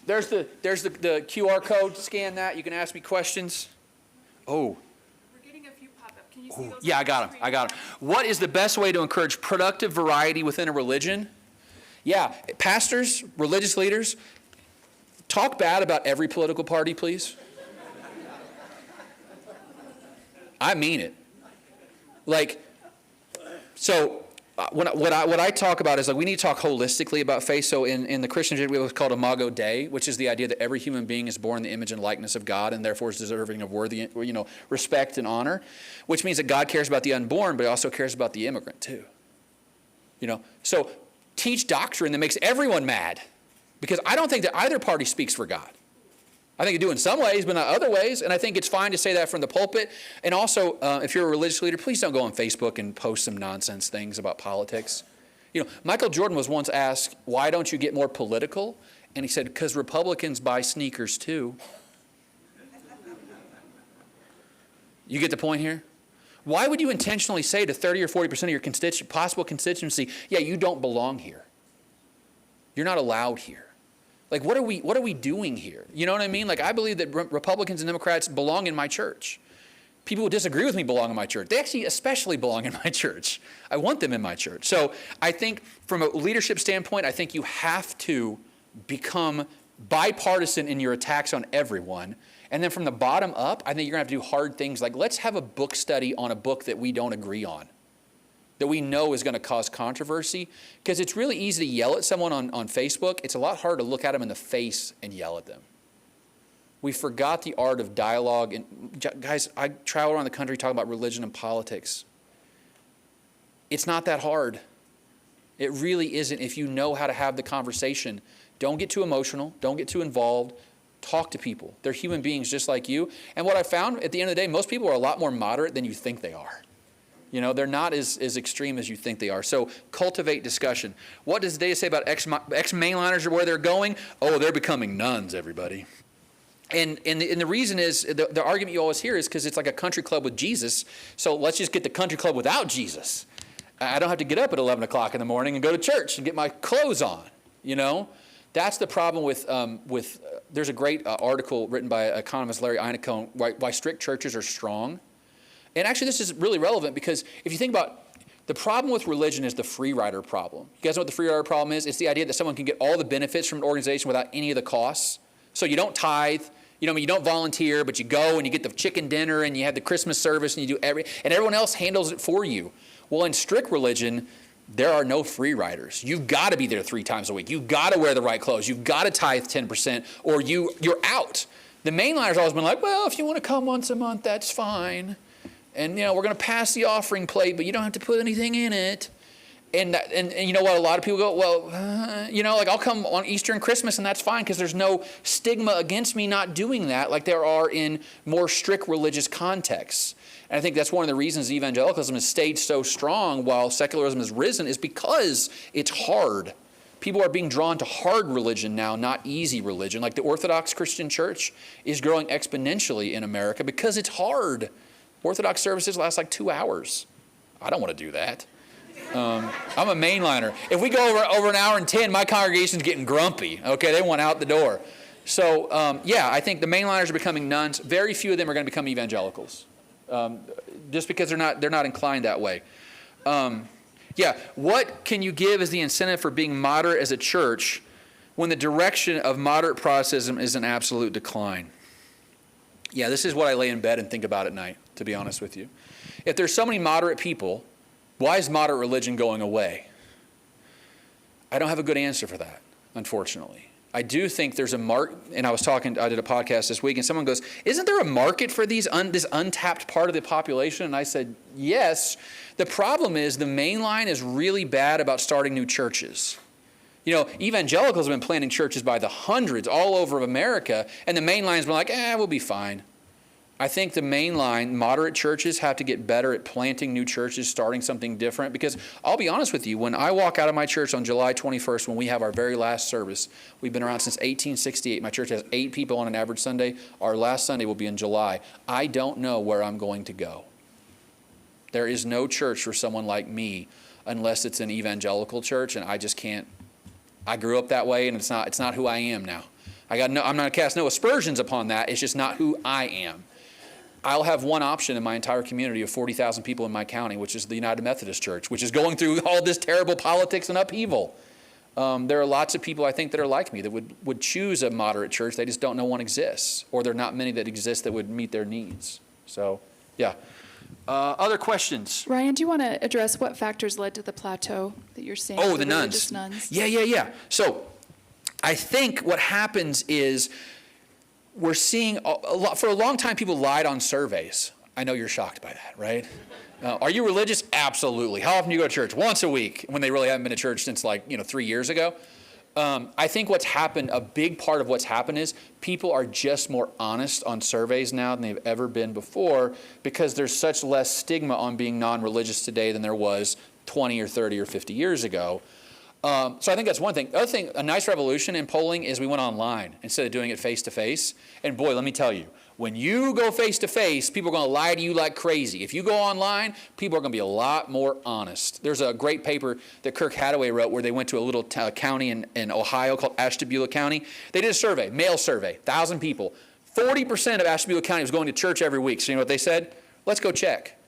there's the QR code. Scan that. You can ask me questions. Oh. We're getting a few pop-up. Can you see those? Yeah, I got them. What is the best way to encourage productive variety within a religion? Yeah, pastors, religious leaders, talk bad about every political party, please. I mean it. Like, so what I talk about is like we need to talk holistically about faith. So in the Christian tradition, we have what's called Imago Dei, which is the idea that every human being is born in the image and likeness of God and therefore is deserving of worthy, respect and honor, which means that God cares about the unborn, but he also cares about the immigrant too. So teach doctrine that makes everyone mad, because I don't think that either party speaks for God. I think you do in some ways, but not other ways. And I think it's fine to say that from the pulpit. And also, if you're a religious leader, please don't go on Facebook and post some nonsense things about politics. Michael Jordan was once asked, why don't you get more political? And he said, because Republicans buy sneakers too. You get the point here? Why would you intentionally say to 30 or 40% of your possible constituency, yeah, you don't belong here. You're not allowed here. Like, what are we doing here? You know what I mean? Like, I believe that Republicans and Democrats belong in my church. People who disagree with me belong in my church. They actually especially belong in my church. I want them in my church. So I think from a leadership standpoint, I think you have to become bipartisan in your attacks on everyone. And then from the bottom up, I think you're going to have to do hard things like let's have a book study on a book that we don't agree on. that we know is going to cause controversy? Because it's really easy to yell at someone on Facebook. It's a lot harder to look at them in the face and yell at them. We forgot the art of dialogue. And guys, I travel around the country talking about religion and politics. It's not that hard. It really isn't if you know how to have the conversation. Don't get too emotional. Don't get too involved. Talk to people. They're human beings just like you. And what I found at the end of the day, most people are a lot more moderate than you think they are. You know, they're not as extreme as you think they are. So cultivate discussion. What does the data say about ex-mainliners or where they're going? Oh, they're becoming nuns, everybody. And the reason is, the argument you always hear is because it's like a country club with Jesus. So let's just get the country club without Jesus. I don't have to get up at 11 o'clock in the morning and go to church and get my clothes on, you know? That's the problem with there's a great article written by economist Larry Einecone, why strict churches are strong. And actually this is really relevant because if you think about the problem with religion is the free rider problem. You guys know what the free rider problem is? It's the idea that someone can get all the benefits from an organization without any of the costs. So you don't tithe, you know, you don't volunteer, but you go and you get the chicken dinner and you have the Christmas service and you do and everyone else handles it for you. Well, in strict religion, there are no free riders. You've got to be there 3 times a week. You've got to wear the right clothes. You've got to tithe 10% or you're out. The mainliners always been like, well, if you want to come once a month, that's fine. And, you know, we're going to pass the offering plate, but you don't have to put anything in it. And you know what? A lot of people go, well, you know, like I'll come on Easter and Christmas and that's fine because there's no stigma against me not doing that like there are in more strict religious contexts. And I think that's one of the reasons evangelicalism has stayed so strong while secularism has risen is because it's hard. People are being drawn to hard religion now, not easy religion. Like the Orthodox Christian Church is growing exponentially in America because it's hard. Orthodox services last like 2 hours. I don't want to do that. I'm a mainliner. If we go over an hour and 10, my congregation's getting grumpy. Okay, they want out the door. So yeah, I think the mainliners are becoming nuns. Very few of them are going to become evangelicals, just because they're not inclined that way. Yeah, what can you give as the incentive for being moderate as a church when the direction of moderate Protestantism is in absolute decline? Yeah, this is what I lay in bed and think about at night, to be honest with you. If there's so many moderate people, why is moderate religion going away? I don't have a good answer for that, unfortunately. I do think there's a and I did a podcast this week, and someone goes, isn't there a market for this untapped part of the population? And I said, yes. The problem is the main line is really bad about starting new churches. You know, evangelicals have been planting churches by the hundreds all over America, and the main line's been like, we'll be fine. I think the mainline, moderate churches have to get better at planting new churches, starting something different. Because I'll be honest with you, when I walk out of my church on July 21st, when we have our very last service, we've been around since 1868. My church has 8 people on an average Sunday. Our last Sunday will be in July. I don't know where I'm going to go. There is no church for someone like me unless it's an evangelical church, and I just can't. I grew up that way, and it's not who I am now. I'm not going to cast no aspersions upon that. It's just not who I am. I'll have one option in my entire community of 40,000 people in my county, which is the United Methodist Church, which is going through all this terrible politics and upheaval. There are lots of people, I think, that are like me that would choose a moderate church. They just don't know one exists, or there are not many that exist that would meet their needs. So, yeah. Other questions? Ryan, do you want to address what factors led to the plateau that you're seeing? Oh, for the religious nuns. Yeah. So I think what happens is we're seeing for a long time people lied on surveys. I know you're shocked by that, right? Are you religious? Absolutely. How often do you go to church? Once a week, when they really haven't been to church since 3 years ago. I think what's happened, a big part of what's happened is people are just more honest on surveys now than they've ever been before because there's such less stigma on being non-religious today than there was 20 or 30 or 50 years ago. So I think that's one thing. The other thing, a nice revolution in polling is we went online instead of doing it face-to-face. And boy, let me tell you, when you go face-to-face, people are going to lie to you like crazy. If you go online, people are going to be a lot more honest. There's a great paper that Kirk Hathaway wrote where they went to a little county in Ohio called Ashtabula County. They did a survey, mail survey, 1,000 people. 40% of Ashtabula County was going to church every week. So you know what they said? Let's go check.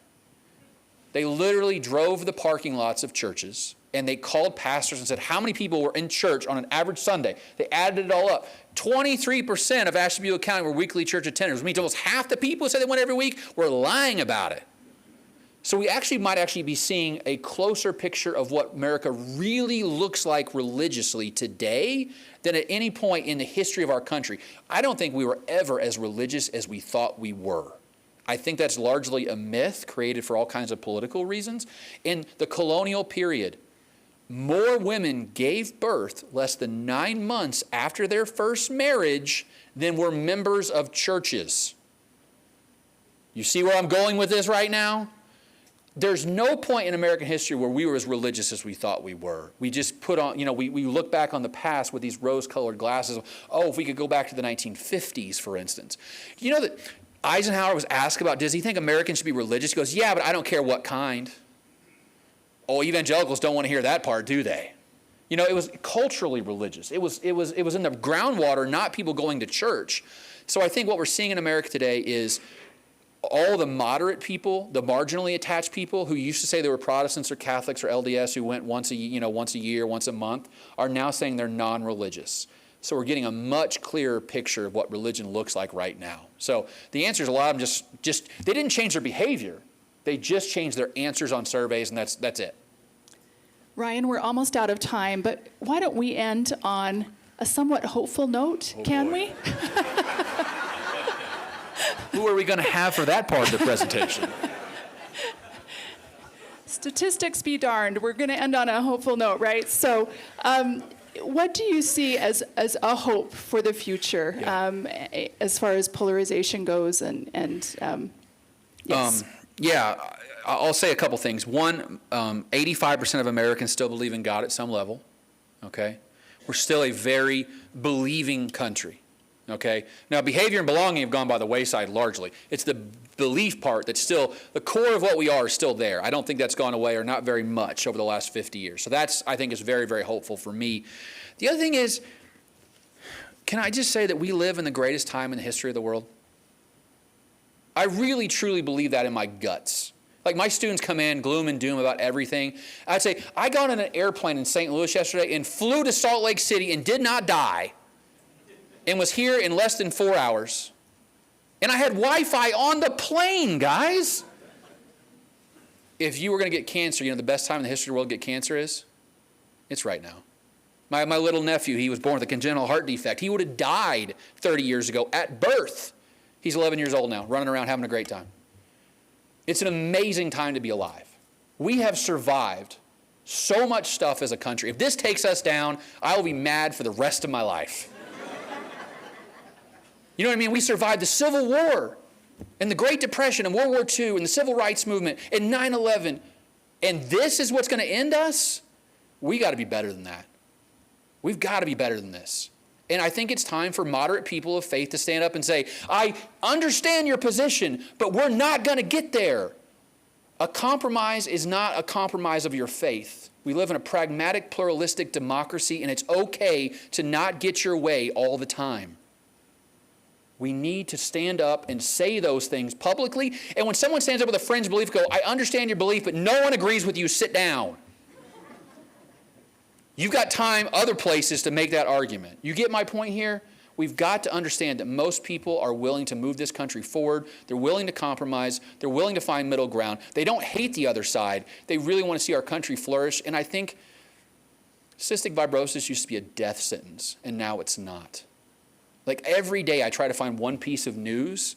They literally drove the parking lots of churches and they called pastors and said, how many people were in church on an average Sunday? They added it all up. 23% of Ashtabula County were weekly church attenders, which means almost half the people who said they went every week were lying about it. So we might actually be seeing a closer picture of what America really looks like religiously today than at any point in the history of our country. I don't think we were ever as religious as we thought we were. I think that's largely a myth created for all kinds of political reasons. In the colonial period, more women gave birth less than 9 months after their first marriage than were members of churches. You see where I'm going with this right now? There's no point in American history where we were as religious as we thought we were. We just put on, we look back on the past with these rose-colored glasses. Oh, if we could go back to the 1950s, for instance. You know that Eisenhower was asked about, does he think Americans should be religious? He goes, yeah, but I don't care what kind. Oh, evangelicals don't want to hear that part, do they? It was culturally religious. It was in the groundwater, not people going to church. So I think what we're seeing in America today is all the moderate people, the marginally attached people who used to say they were Protestants or Catholics or LDS who went once a year, once a month, are now saying they're non-religious. So we're getting a much clearer picture of what religion looks like right now. So the answer is a lot of them just they didn't change their behavior. They just changed their answers on surveys, and that's it. Ryan, we're almost out of time, but why don't we end on a somewhat hopeful note, can we? Who are we going to have for that part of the presentation? Statistics be darned. We're going to end on a hopeful note, right? So what do you see as a hope for the future as far as polarization goes? Yes. I'll say a couple things. One, 85% of Americans still believe in God at some level, okay? We're still a very believing country, okay? Now, behavior and belonging have gone by the wayside largely. It's the belief part that's still, the core of what we are is still there. I don't think that's gone away, or not very much, over the last 50 years. So that's, I think, is very, very hopeful for me. The other thing is, can I just say that we live in the greatest time in the history of the world? I really, truly believe that in my guts. Like, my students come in, gloom and doom about everything. I'd say, I got on an airplane in St. Louis yesterday and flew to Salt Lake City and did not die and was here in less than 4 hours. And I had Wi-Fi on the plane, guys. If you were going to get cancer, the best time in the history of the world to get cancer is? It's right now. My little nephew, he was born with a congenital heart defect. He would have died 30 years ago at birth. He's 11 years old now, running around having a great time. It's an amazing time to be alive. We have survived so much stuff as a country. If this takes us down, I will be mad for the rest of my life. You know what I mean? We survived the Civil War and the Great Depression and World War II and the Civil Rights Movement and 9/11. And this is what's going to end us? We got to be better than that. We've got to be better than this. And I think it's time for moderate people of faith to stand up and say, I understand your position, but we're not going to get there. A compromise is not a compromise of your faith. We live in a pragmatic, pluralistic democracy, and it's okay to not get your way all the time. We need to stand up and say those things publicly. And when someone stands up with a fringe belief, go, I understand your belief, but no one agrees with you, sit down. You've got time other places to make that argument. You get my point here? We've got to understand that most people are willing to move this country forward. They're willing to compromise. They're willing to find middle ground. They don't hate the other side. They really want to see our country flourish. And I think cystic fibrosis used to be a death sentence, and now it's not. Like, every day I try to find one piece of news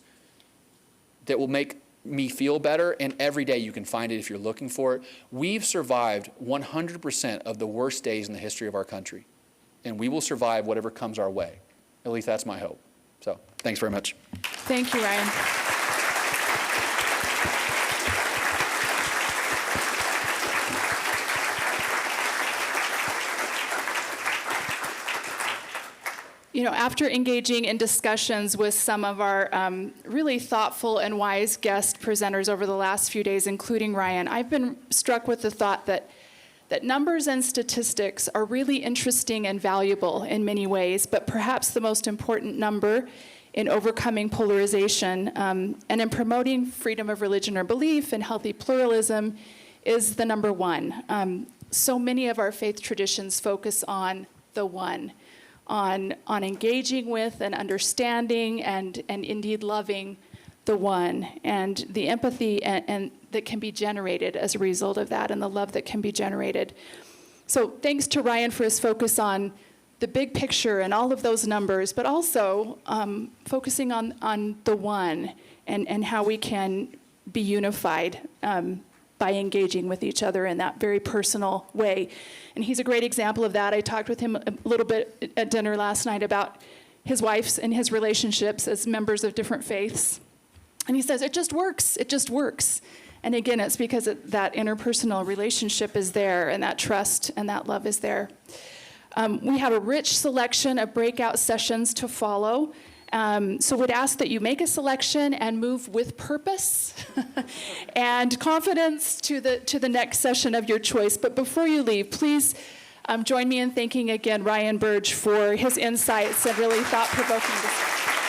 that will make me feel better, and every day you can find it if you're looking for it. We've survived 100% of the worst days in the history of our country, and we will survive whatever comes our way. At least that's my hope. So, thanks very much. Thank you, Ryan. After engaging in discussions with some of our really thoughtful and wise guest presenters over the last few days, including Ryan, I've been struck with the thought that numbers and statistics are really interesting and valuable in many ways, but perhaps the most important number in overcoming polarization and in promoting freedom of religion or belief and healthy pluralism is the number one. So many of our faith traditions focus on the one. On engaging with and understanding and indeed loving the one, and the empathy and that can be generated as a result of that, and the love that can be generated. So thanks to Ryan for his focus on the big picture and all of those numbers, but also focusing on the one and how we can be unified by engaging with each other in that very personal way. And he's a great example of that. I talked with him a little bit at dinner last night about his wife's and his relationships as members of different faiths. And he says, it just works, it just works. And again, it's because that interpersonal relationship is there, and that trust and that love is there. We have a rich selection of breakout sessions to follow. So we'd ask that you make a selection and move with purpose and confidence to the next session of your choice. But before you leave, please join me in thanking again Ryan Burge for his insights and really thought-provoking discussion.